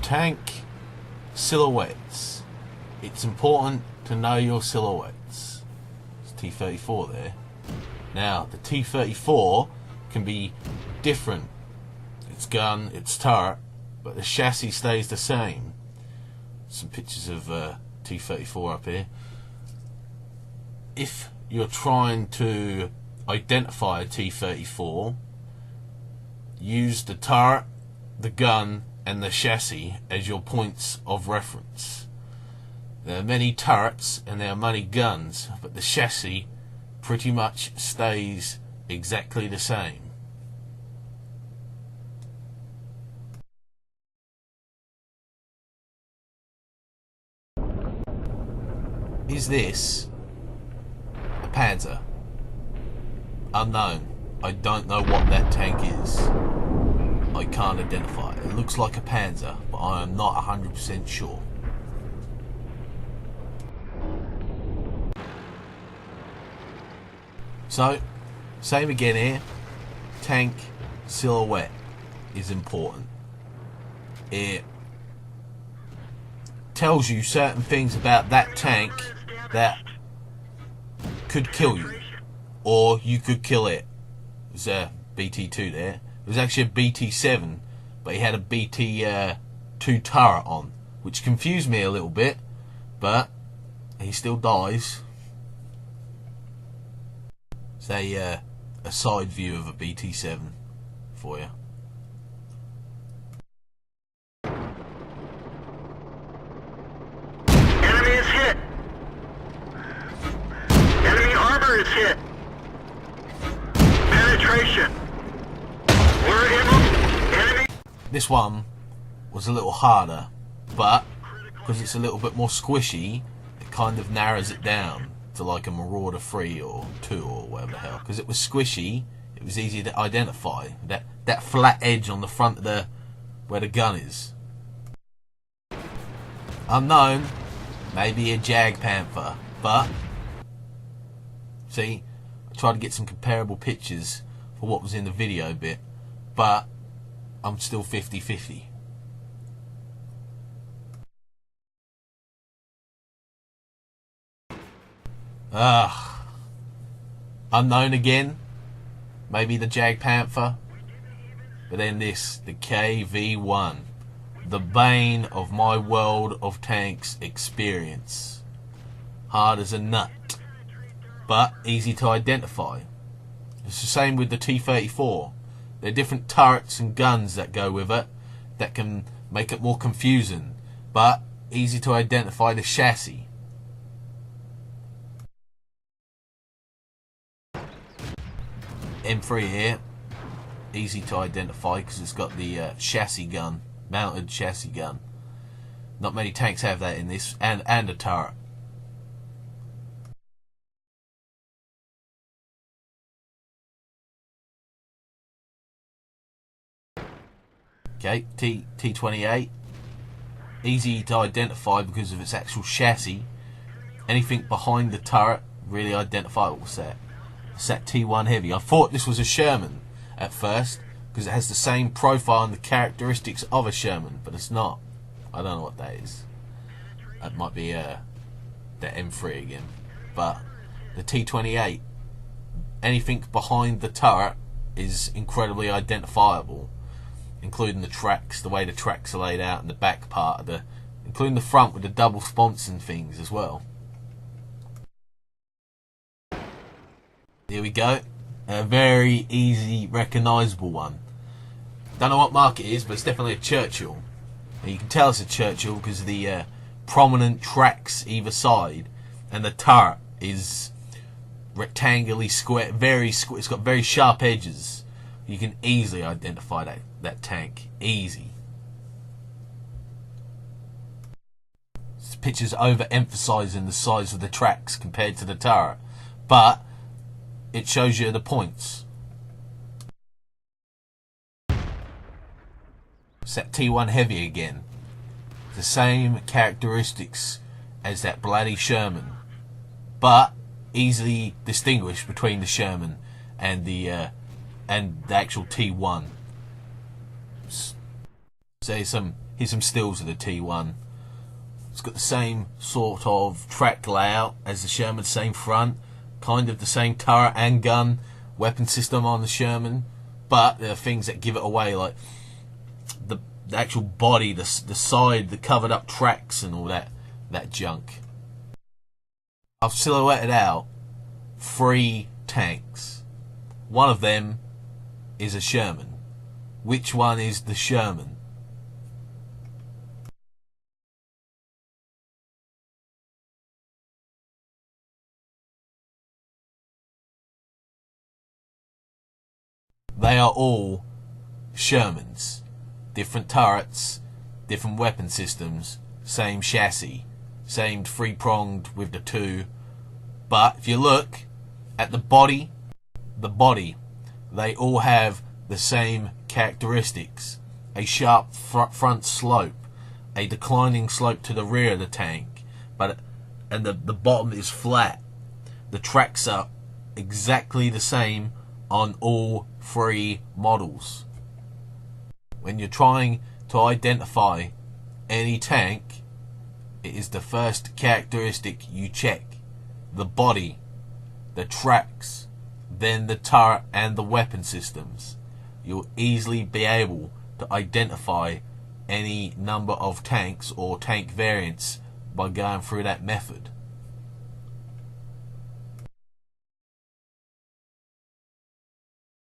Tank silhouettes. It's important to know your silhouettes. It's T-34 there. Now, the T-34 can be different. Its gun, its turret, but the chassis stays the same. Some pictures of T-34 up here. If you're trying to identify a T-34, use the turret, the gun, and the chassis as your points of reference. There are many turrets and there are many guns, but the chassis pretty much stays exactly the same. Is this a Panzer? Unknown. I don't know what that tank is. I can't identify it. It looks like a Panzer, but I am not 100% sure. So, same again here. Tank silhouette is important. It tells you certain things about that tank that could kill you, or you could kill it. There's a BT2 there. It was actually a BT7, but he had a BT2 turret on, which confused me a little bit, but he still dies. It's a side view of a BT7 for you. Enemy is hit. Enemy armor is hit. Penetration. We're enemy. This one was a little harder, but because it's a little bit more squishy, it kind of narrows it down to like a Marauder 3 or 2 or whatever the hell. Because it was squishy, it was easy to identify. That flat edge on the front of the where the gun is. Unknown, maybe a Jag Panther, but see, I tried to get some comparable pictures for what was in the video bit, but I'm still 50-50. Unknown again. Maybe the Jag Panther. But then this, the KV-1. The bane of my World of Tanks experience. Hard as a nut, but easy to identify. It's the same with the T-34. There are different turrets and guns that go with it that can make it more confusing, but easy to identify the chassis. M3 here, easy to identify because it's got the chassis gun, mounted chassis gun. Not many tanks have that in this, and a turret. Okay, T28, easy to identify because of its actual chassis. Anything behind the turret, really identifiable. What's that? It's that T1 Heavy. I thought this was a Sherman at first because it has the same profile and the characteristics of a Sherman, but it's not. I don't know what that is. That might be the M3 again. But the T28, anything behind the turret is incredibly identifiable, including the tracks, the way the tracks are laid out, and the back part of including the front with the double sponson things as well. Here we go. A very easy, recognisable one. Don't know what mark it is, but it's definitely a Churchill. And you can tell it's a Churchill because of the prominent tracks either side, and the turret is rectangularly square, it's got very sharp edges. You can easily identify that tank. Easy. This picture's overemphasising the size of the tracks compared to the turret, but it shows you the points. It's that T1 Heavy again. The same characteristics as that bloody Sherman, but easily distinguished between the Sherman and the actual T1. So there's some Here's some stills of the T1. It's got the same sort of track layout as the Sherman, same front, kind of the same turret and gun weapon system on the Sherman, but there are things that give it away, like the actual body, the side, the covered up tracks and all that junk. I've silhouetted out 3 tanks. One of them is a Sherman. Which one is the Sherman? They are all Shermans. Different turrets, different weapon systems, same chassis, same 3-pronged with the 2. But if you look at the body, they all have the same characteristics. A sharp front slope, a declining slope to the rear of the tank, and the bottom is flat. The tracks are exactly the same on all 3 models. When you're trying to identify any tank, it is the first characteristic you check. The body, the tracks, then the turret and the weapon systems. You'll easily be able to identify any number of tanks or tank variants by going through that method.